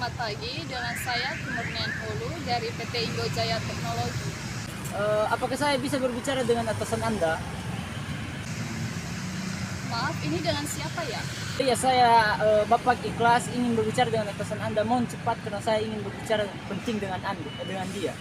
selamat pagi. Dengan saya Timurnian Hulu dari PT Indojaya Teknologi. Apakah saya bisa berbicara dengan atasan Anda? Maaf, ini dengan siapa ya? Iya, saya Bapak Ikhlas ingin berbicara dengan atasan Anda. Mohon cepat karena saya ingin berbicara penting dengan Anda, dengan dia.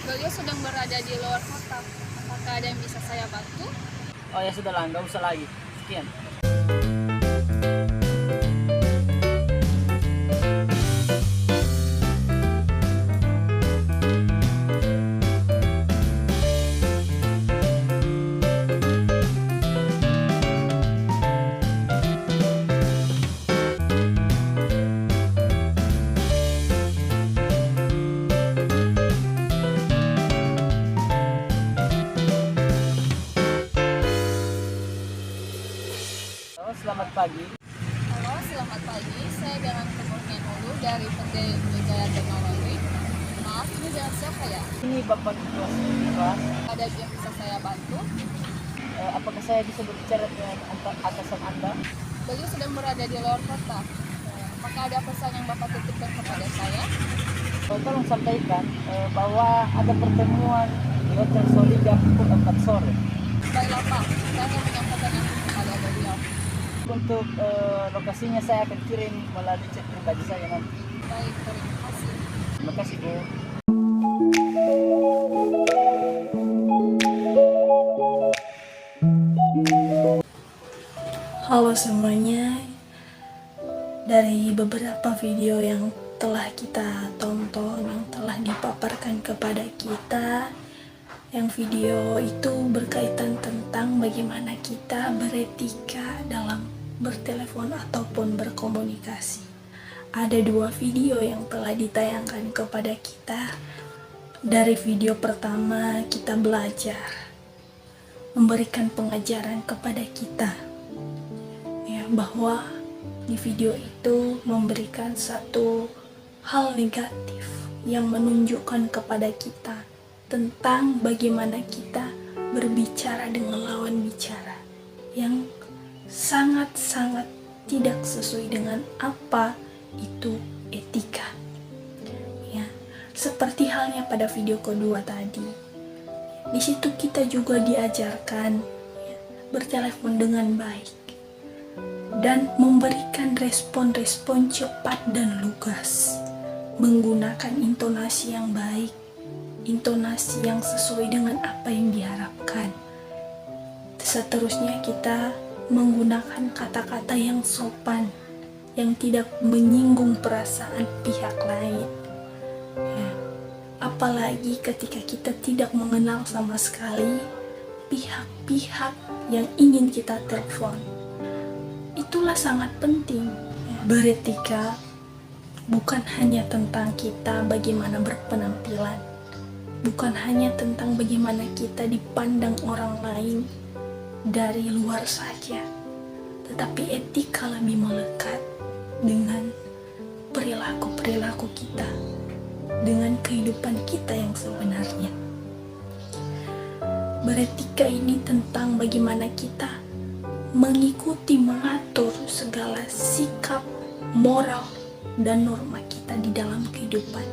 Beliau sedang berada di luar kota. Apakah ada yang bisa saya bantu? Oh ya sudahlah, nggak usah lagi. Sekian. Selamat pagi. Halo, selamat pagi. Saya dengan Timurnian Hulu dari PT Indojaya Teknologi. Maaf, ini dengan siapa ya? Ini Bapak Ikhlas. Ada yang bisa saya bantu? Apakah saya bisa berbicara dengan atasan Anda? Beliau sedang berada di luar kota. Apakah ada pesan yang Bapak titipkan kepada saya? Tolong sampaikan bahwa ada pertemuan di Hotel Solida pukul 4 sore. Baiklah Pak, saya akan menyampaikan itu kepada beliau. Untuk lokasinya saya akan kirim melalui chat pribadi saya nanti. Baik, terima kasih. Terima kasih, Bu. Halo semuanya, dari beberapa video yang telah kita tonton, yang telah dipaparkan kepada kita, yang video itu berkaitan tentang bagaimana kita beretika dalam bertelepon ataupun berkomunikasi. Ada 2 video yang telah ditayangkan kepada kita. Dari video pertama kita belajar, memberikan pengajaran kepada kita, ya, bahwa di video itu memberikan satu hal negatif yang menunjukkan kepada kita tentang bagaimana kita berbicara dengan lawan bicara yang sangat-sangat tidak sesuai dengan apa itu etika. Ya, seperti halnya pada video kedua tadi. Di situ kita juga diajarkan ya, bertelepon dengan baik dan memberikan respon-respon cepat dan lugas, menggunakan intonasi yang baik, intonasi yang sesuai dengan apa yang diharapkan. Seterusnya kita menggunakan kata-kata yang sopan, yang tidak menyinggung perasaan pihak lain. Ya, apalagi ketika kita tidak mengenal sama sekali pihak-pihak yang ingin kita telepon. Itulah sangat penting. Ya, beretika bukan hanya tentang kita bagaimana berpenampilan, bukan hanya tentang bagaimana kita dipandang orang lain dari luar saja, tetapi etika lebih melekat dengan perilaku-perilaku kita, dengan kehidupan kita yang sebenarnya. Beretika ini tentang bagaimana kita mengikuti, mengatur segala sikap, moral, dan norma kita di dalam kehidupan,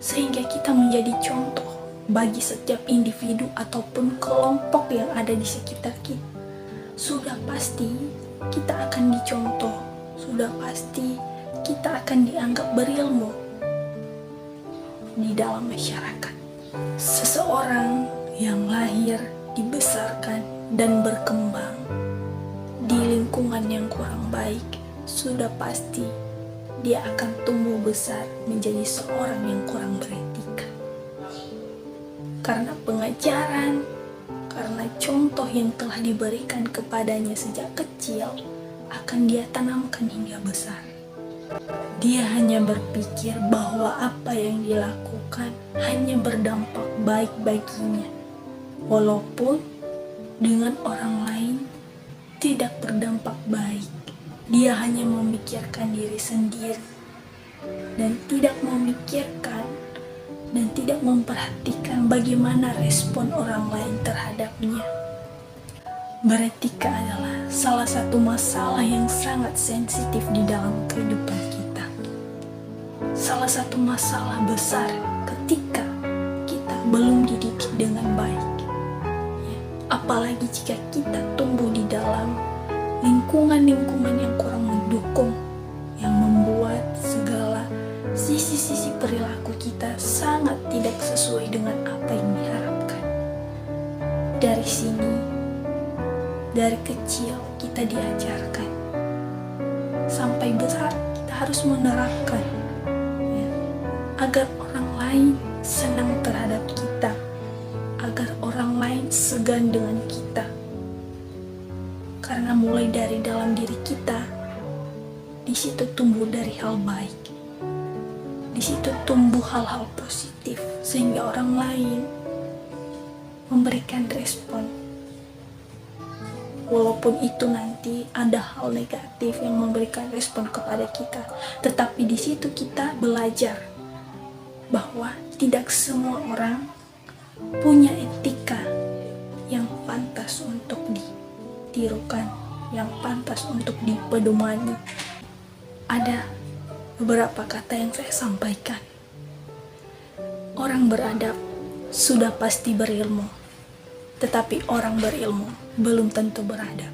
sehingga kita menjadi contoh bagi setiap individu ataupun kelompok yang ada di sekitar kita. Sudah pasti kita akan dicontoh, sudah pasti kita akan dianggap berilmu di dalam masyarakat. Seseorang yang lahir, dibesarkan, dan berkembang di lingkungan yang kurang baik, sudah pasti dia akan tumbuh besar menjadi seorang yang kurang beretika. Karena pengajaran, karena contoh yang telah diberikan kepadanya sejak kecil, akan dia tanamkan hingga besar. Dia hanya berpikir bahwa apa yang dilakukan hanya berdampak baik baginya, walaupun dengan orang lain tidak berdampak baik. Dia hanya memikirkan diri sendiri dan tidak memikirkan dan tidak memperhatikan bagaimana respon orang lain terhadapnya. Beretika adalah salah satu masalah yang sangat sensitif di dalam kehidupan kita. salah satu masalah besar ketika kita belum dididik dengan baik. Ya, apalagi jika kita tumbuh di dalam lingkungan-lingkungan yang kurang mendukung, yang membuat segala sisi-sisi perilaku kita sangat tidak sesuai dengan apa yang diharapkan. Dari sini, dari kecil kita diajarkan, sampai besar kita harus menerapkan, ya, agar orang lain senang terhadap kita, agar orang lain segan dengan kita. Karena mulai dari dalam diri kita, di situ tumbuh dari hal baik, di situ tumbuh hal-hal positif, sehingga orang lain memberikan respon. Walaupun itu nanti ada hal negatif yang memberikan respon kepada kita, tetapi di situ kita belajar bahwa tidak semua orang punya etika yang pantas untuk ditirukan, yang pantas untuk dipedomani. Ada beberapa kata yang saya sampaikan. Orang beradab sudah pasti berilmu, tetapi orang berilmu belum tentu beradab.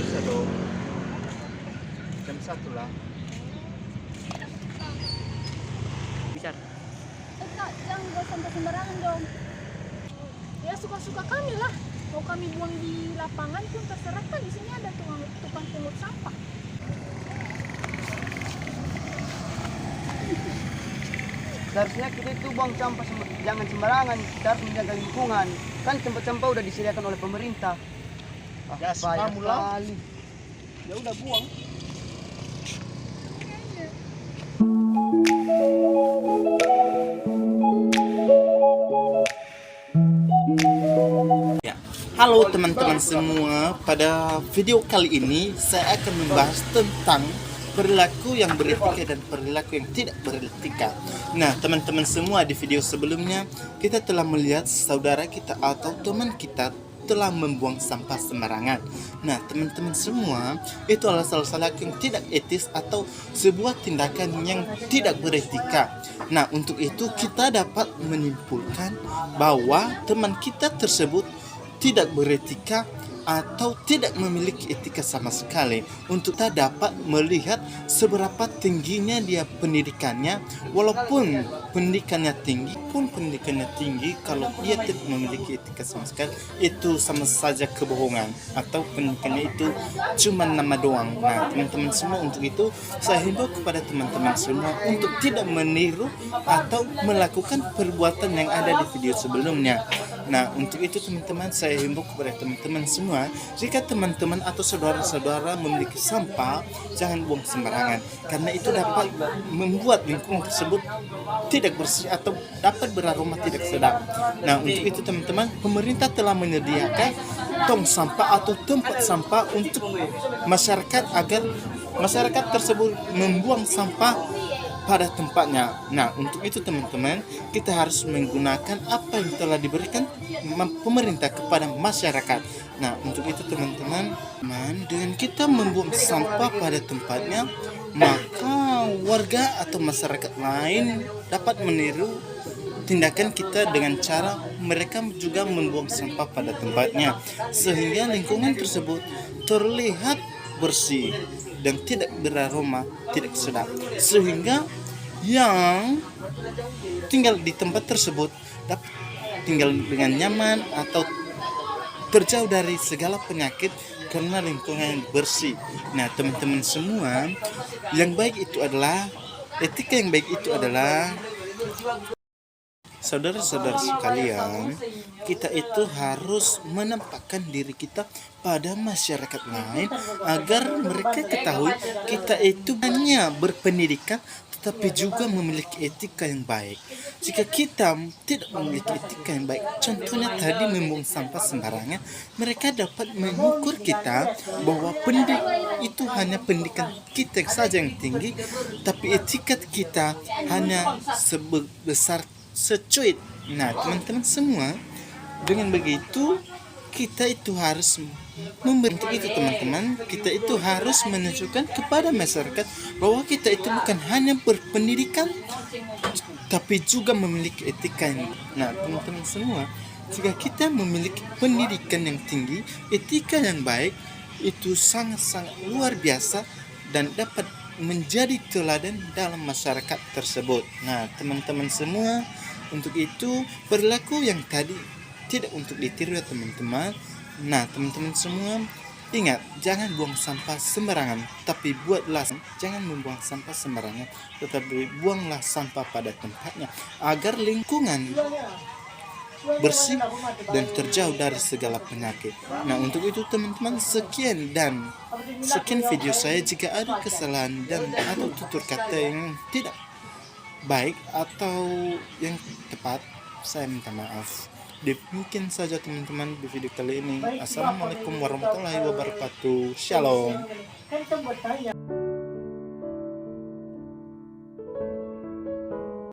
Bisa dong. Jam 1 lah. Bicara. Kak, jangan buat sampah sembarangan dong. Ya suka-suka kami lah. Mau kami buang di lapangan pun terserah, kan di sini ada tukang pungut sampah. Seharusnya kita itu buang sampah jangan sembarangan. Kita harus menjaga lingkungan. Kan tempat sampah udah disediakan oleh pemerintah. Ya, Payah kamu lah. sekali. Ya udah buang. Ya, halo teman-teman semua. Pada video kali ini saya akan membahas tentang perilaku yang beretika dan perilaku yang tidak beretika. Nah, teman-teman semua, di video sebelumnya kita telah melihat saudara kita atau teman kita telah membuang sampah sembarangan. Nah, teman-teman semua, itu adalah salah satu yang tidak etis atau sebuah tindakan yang tidak beretika. Nah, untuk itu kita dapat menyimpulkan bahwa teman kita tersebut tidak beretika atau tidak memiliki etika sama sekali. Untuk kita dapat melihat seberapa tingginya dia pendidikannya. Walaupun pendidikannya tinggi, kalau dia tidak memiliki etika sama sekali, itu sama saja kebohongan, atau pendidikannya itu cuma nama doang. Nah, teman-teman semua, untuk itu saya himbau kepada teman-teman semua untuk tidak meniru atau melakukan perbuatan yang ada di video sebelumnya. Nah, untuk itu teman-teman, saya himbau kepada teman-teman semua, jika teman-teman atau saudara-saudara memiliki sampah, jangan buang sembarangan, karena itu dapat membuat lingkungan tersebut tidak bersih atau dapat beraroma tidak sedap. Nah, untuk itu teman-teman, pemerintah telah menyediakan tong sampah atau tempat sampah untuk masyarakat, agar masyarakat tersebut membuang sampah pada tempatnya. Nah, untuk itu teman-teman, kita harus menggunakan apa yang telah diberikan pemerintah kepada masyarakat. Nah, untuk itu teman-teman, dengan kita membuang sampah pada tempatnya, maka warga atau masyarakat lain dapat meniru tindakan kita dengan cara mereka juga membuang sampah pada tempatnya, sehingga lingkungan tersebut terlihat bersih dan tidak beraroma tidak sedap, sehingga yang tinggal di tempat tersebut dapat tinggal dengan nyaman atau terjauh dari segala penyakit karena lingkungan yang bersih. Nah, teman-teman semua, yang baik itu adalah etika, yang baik itu adalah saudara-saudara sekalian, kita itu harus menempatkan diri kita pada masyarakat lain agar mereka ketahui kita itu hanya berpendidikan tetapi juga memiliki etika yang baik. Jika kita tidak memiliki etika yang baik, contohnya tadi membuang sampah sembarangan, mereka dapat mengukur kita bahwa itu hanya pendidikan kita saja yang tinggi, tapi etika kita hanya sebesar secuit. Nah, teman-teman semua, dengan begitu kita itu harus membentuk itu, teman-teman. Kita itu harus menunjukkan kepada masyarakat bahwa kita itu bukan hanya berpendidikan tapi juga memiliki etika yang. Nah, teman-teman semua, jika kita memiliki pendidikan yang tinggi, etika yang baik, itu sangat-sangat luar biasa dan dapat menjadi teladan dalam masyarakat tersebut. Nah, teman-teman semua, untuk itu perilaku yang tadi tidak untuk ditiru ya teman-teman. Nah, teman-teman semua, ingat, jangan buang sampah sembarangan, tapi jangan membuang sampah sembarangan, tetapi buanglah sampah pada tempatnya agar lingkungan bersih dan terjauh dari segala penyakit. Nah, untuk itu teman-teman, sekian video saya. Jika ada kesalahan dan atau tutur kata yang tidak baik atau yang tepat, saya minta maaf. Demikian saja teman-teman di video kali ini. Assalamualaikum warahmatullahi wabarakatuh. Shalom.